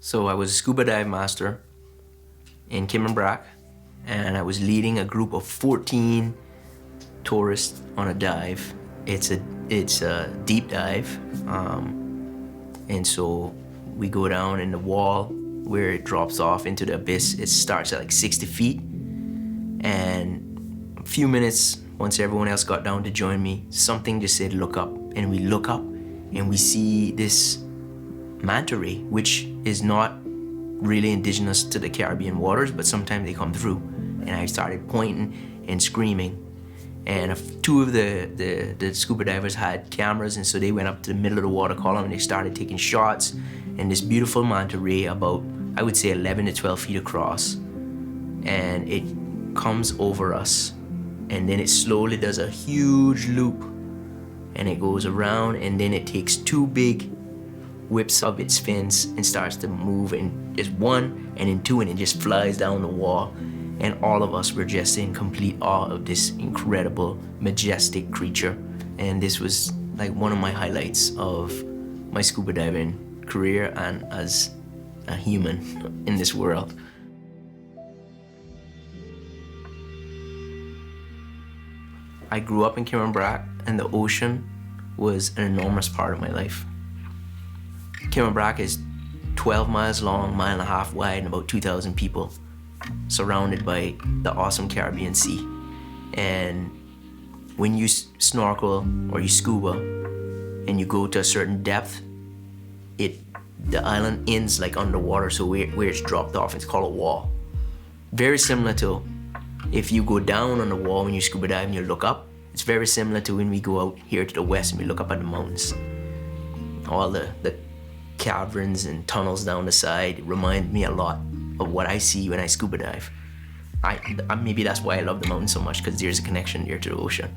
So I was a scuba dive master in Caymen Brac, and I was leading a group of 14 tourists on a dive. It's a deep dive, and so we go down in the wall where it drops off into the abyss. It starts at like 60 feet, and a few minutes once everyone else got down to join me, something just said look up, and we look up and we see this manta ray, which is not really indigenous to the Caribbean waters, but sometimes they come through. And I started pointing and screaming. And two of the scuba divers had cameras, and so they went up to the middle of the water column and they started taking shots. And this beautiful manta ray, about, I would say 11 to 12 feet across, and it comes over us. And then it slowly does a huge loop, and it goes around, and then it takes two big whips of its fins and starts to move in just one and in two, and it just flies down the wall. And all of us were just in complete awe of this incredible, majestic creature. And this was like one of my highlights of my scuba diving career and as a human in this world. I grew up in Caymen Brac, and the ocean was an enormous part of my life. Caymen Brac is 12 miles long, mile and a half wide, and about 2,000 people, surrounded by the awesome Caribbean Sea. And when you snorkel or you scuba and you go to a certain depth, the island ends like underwater, so where it's dropped off, it's called a wall. Very similar to if you go down on the wall when you scuba dive and you look up. It's very similar to when we go out here to the west and we look up at the mountains. All the caverns and tunnels down the side remind me a lot of what I see when I scuba dive. Maybe that's why I love the mountains so much, because there's a connection there to the ocean.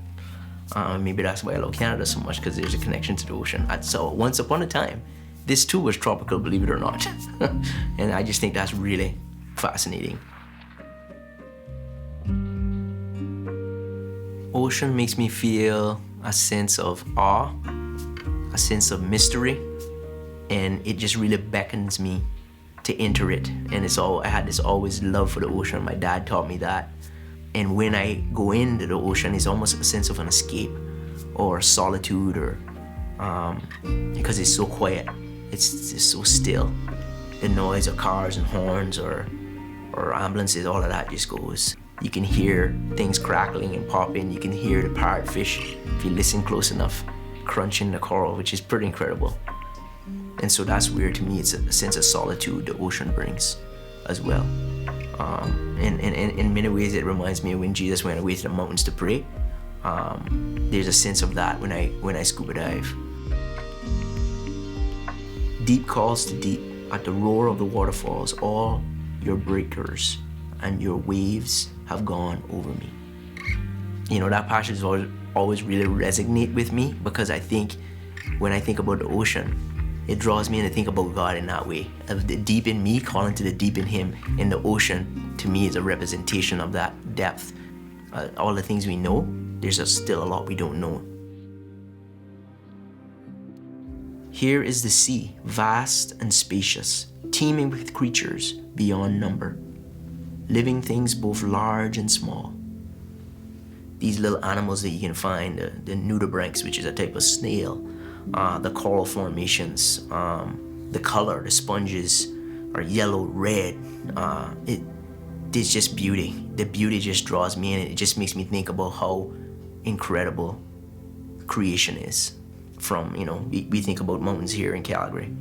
Maybe that's why I love Canada so much, because there's a connection to the ocean. So once upon a time, this too was tropical, believe it or not. And I just think that's really fascinating. Ocean makes me feel a sense of awe, a sense of mystery, and it just really beckons me to enter it. And I had this always love for the ocean. My dad taught me that. And when I go into the ocean, it's almost a sense of an escape or solitude, or because it's so quiet. It's just so still. The noise of cars and horns or ambulances, all of that just goes. You can hear things crackling and popping. You can hear the parrotfish, if you listen close enough, crunching the coral, which is pretty incredible. And so that's weird to me. It's a sense of solitude the ocean brings as well. And in many ways, it reminds me of when Jesus went away to the mountains to pray. There's a sense of that when I scuba dive. Deep calls to deep. At the roar of the waterfalls, all your breakers and your waves have gone over me. You know, that passage always really resonate with me, because I think when I think about the ocean, it draws me in to think about God in that way. Of the deep in me calling to the deep in Him. And the ocean, to me, is a representation of that depth. All the things we know, there's still a lot we don't know. Here is the sea, vast and spacious, teeming with creatures beyond number, living things both large and small. These little animals that you can find, the nudibranchs, which is a type of snail, the coral formations, the color, the sponges are yellow, red. It's just beauty. The beauty just draws me in, and it just makes me think about how incredible creation is. From, you know, we think about mountains here in Calgary.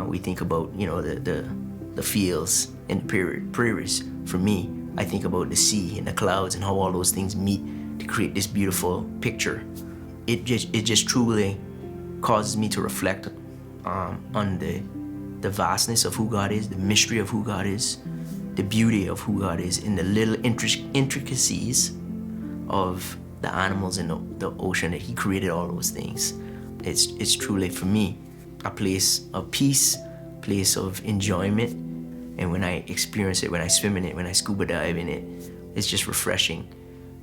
We think about, you know, the fields and the prairies. For me, I think about the sea and the clouds and how all those things meet to create this beautiful picture. It just truly causes me to reflect on the vastness of who God is, the mystery of who God is, the beauty of who God is, and the little intricacies of the animals in the ocean, that He created all those things. It's truly, for me, a place of peace, place of enjoyment. And when I experience it, when I swim in it, when I scuba dive in it, it's just refreshing,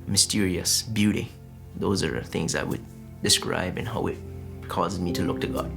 mysterious, beauty. Those are the things I would describe and how it causes me to look to God.